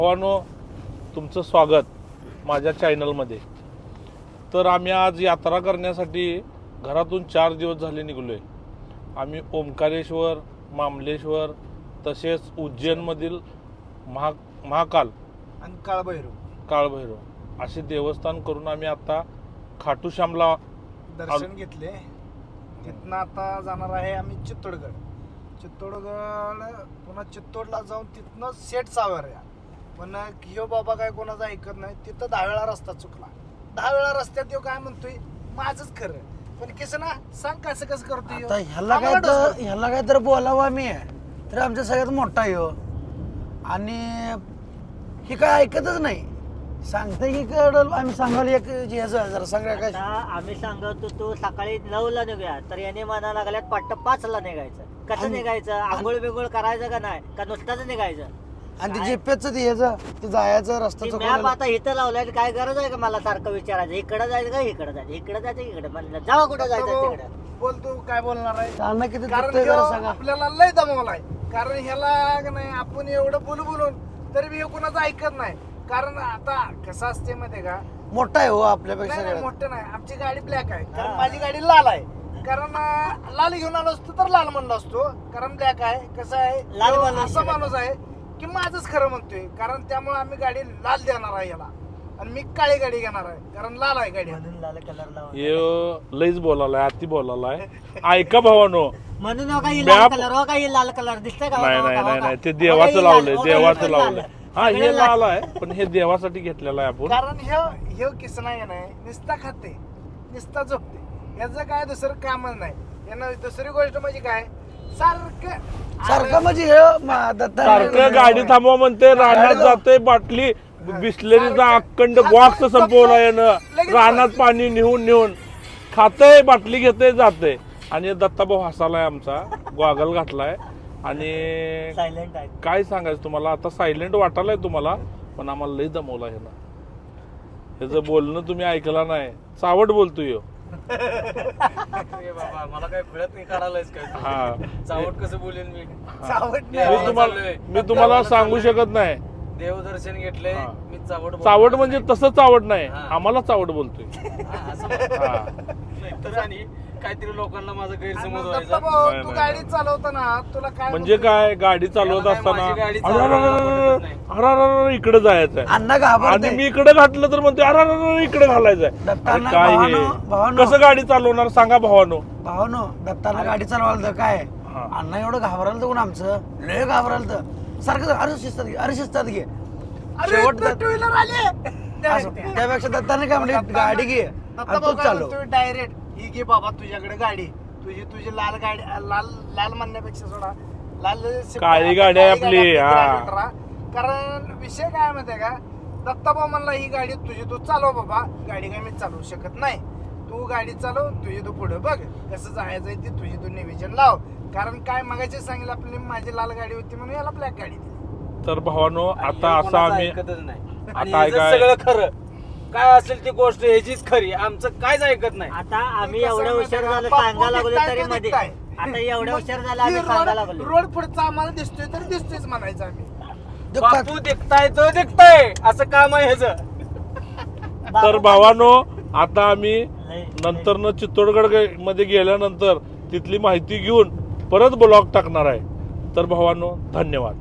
भावांनो, तुमचं स्वागत माझ्या चॅनलमध्ये. तर आम्ही आज यात्रा करण्यासाठी घरातून 4 दिवस झाले निघलो आहे. आम्ही ओंकारेश्वर, मामलेश्वर तसेच उज्जैनमधील महाकाल आणि काळभैरव असे देवस्थान करून आम्ही आता खाटू श्यामला दर्शन घेतले. तिथनं आता जाणार आहे आम्ही चित्तोडगड. पुन्हा चित्तोडला जाऊन तिथनं सेट सावरया. पण ह्यो बाबा काय कोणाचं ऐकत नाही. तिथं 10 वेळा रस्ता चुकला. 10 वेळा रस्त्यात ह्यो काय म्हणतोय माझंच खरं, पण कसं ना सांग कसं कसं करतोय. आता ह्याला काय तर बोलावं आम्ही तर आमच्या सगळ्यात मोठा ह्यो, आणि हे काय ऐकतच नाही. सांगते की कडल आम्ही सांगायला एक जरा सांगा काय. आम्ही सांगत होतो सकाळी 9ला निघूया, तर याने म्हणा लागल्यात पाट 5ला निघायचं. कसं निघायचं? आंघोळ बिंघोळ करायचं का नाही, का नुसताच निघायचं? आणि ते जीपीएसचं ते जायचं रस्ता मॅप चुकवलेला. आता इथं लावलाय, काय गरज आहे का मला सारखं विचारायचं? इकडं जायचं का इकडं जायचं, इकडं जायचं इकडे म्हणलं जावा कुठं जायचं तिकडे. बोल तू काय बोलणार आहे? चालणं किती कारण दुखतंय ह्यो जरा सांगा. आपल्याला लय दमवलाय. कारण ह्याला का नाही आपण एवढं बोलून तरी बी ह्यो कोणाचं ऐकत नाही. कारण आता कसं असते माहितीये का, मोठा आहे हो आपल्यापेक्षा नाही सगळ्यात. मोठं नाही. आमची गाडी ब्लॅक आहे, कारण माझी गाडी लाल आहे. कारण लाल घेऊन आलो असतो तर लाल म्हणलो असतो. कारण ब्लॅक आहे. कसं आहे, लाल ह्यो म्हणून असा माणूस आहे की माझंच खरं म्हणतोय. कारण त्यामुळे आम्ही गाडी लाल देणार आहे याला, आणि मी काळी गाडी घेणार आहे कारण लाल आहे गाडी. म्हणून लाल कलर लावा. हे लईच बोलालाय, अति बोलालाय. ऐका भावानो, म्हणून काही लाल कलर हो, काही लाल कलर दिसतंय का? नाही नाही नाही नाही, ते देवाचं लावलंय, देवाचं लावलंय. हा हे लाल आहे, पण हे देवासाठी घेतलेलं आहे आपण. कारण ह्यो किसन आहे नाही, निस्ता खाते निस्ता झोपते. याचं काय दुसरं कामच नाही. यानं दुसरी गोष्ट म्हणजे काय, सारखं म्हणजे सारखं गाडी थांबवा म्हणते, रानात जाते, बाटली बिस्लरीचा अखंड बॉक्स संपवला यानं. रानात पाणी नेऊन खातंय, बाटली घेते जाते. आणि दत्ताभाऊ हसालाय आमचा, गॉगल घातलाय. आणि सायलेंट आहे. काय सांगायचं तुम्हाला, आता सायलेंट वाटायलाय तुम्हाला, पण आम्हाला लई दमवला ह्यानं. ह्याचं बोलणं तुम्ही ऐकला नाही, चावट बोलतोय. बाबा मला काय कळत नाही, काढायलाच काय हा, चावट कसं बोलेन मी? मी तुम्हाला सांगू शकत नाही. देवदर्शन घेतलंय हा. मी चावट चावट म्हणजे तसं चावट नाही, हा. आम्हाला चावट बोलतोय. हा. तर आणि काहीतरी लोकांना माझा गैरसमज तू व्हायचा. गाडी चालवताना तुला काय म्हणजे काय, गाडी चालवत याला काय असताना माझी गाडी चालवायला पटत नाही. अरे इकडे जायचंय, अण्णा आणि घाबरते. मी इकडे घातलं तर म्हणते अरे इकडे घालायचंय. दत्तांना अरे काय हे, भावानो कसं गाडी चालवणार सांगा भावानो. भावानो दत्ताला गाडी चालवायला तर काय हा. अण्णा एवढं घाबरायला तर कोण आमचं लय घाबरायला तर सारखं अरे शिस्तात घे शेवट टू व्हीलर आले असं. त्यापेक्षा दत्ताने काय म्हणजे गाडी घे आणि तूच चालव. डायरेक्ट ही घे बाबा तुझ्याकडे गाडी, तुझी लाल गाडी. लाल म्हणण्यापेक्षा सोडा लाल काळी गाडी आहे आपली, हा. हा. कारण विषय काय माहितीये का, दत्ताभाऊ म्हणला ही गाडी तुझी तू चालव बाबा, गाडी काय मी चालवू शकत नाही. तू गाडी चालव, तुझी तू पुढे बघ कसं जायचंय ते, तुझी तू निवेदन लाव. कारण काय मगाशी सांगितलं आपली माझी लाल गाडी होती म्हणून याला ब्लॅक गाडी दिली. तर भावानो, आणि आता हे असं कोणाचं आम्ही ऐकतच नाही. आणि आता ह्याचं काय सगळं खरं काय असेल ती गोष्ट ह्याचीच खरी, आमचं कायच ऐकत नाही. आता आम्ही कसं एवढं माहितीये हुशार का, झालं बापू सांगायला लागलो दिसताय तरी तो मध्ये, दिसताय. आता एवढं हुशार झालं ही आम्ही सांगायला लागलो. रोड पुढचा आम्हाला दिसतोय तर दिसतोयच म्हणायचं आम्ही. बापू दिखताय तो दिखताय असं काम आहे ह्याचं. तर भावानो, आता आम्ही लय- नंतर चित्तोडगड मध्ये गेल्यानंतर तिथली माहिती घेऊन परत ब्लॉग टाकणार आहे. तर भावानो, धन्यवाद.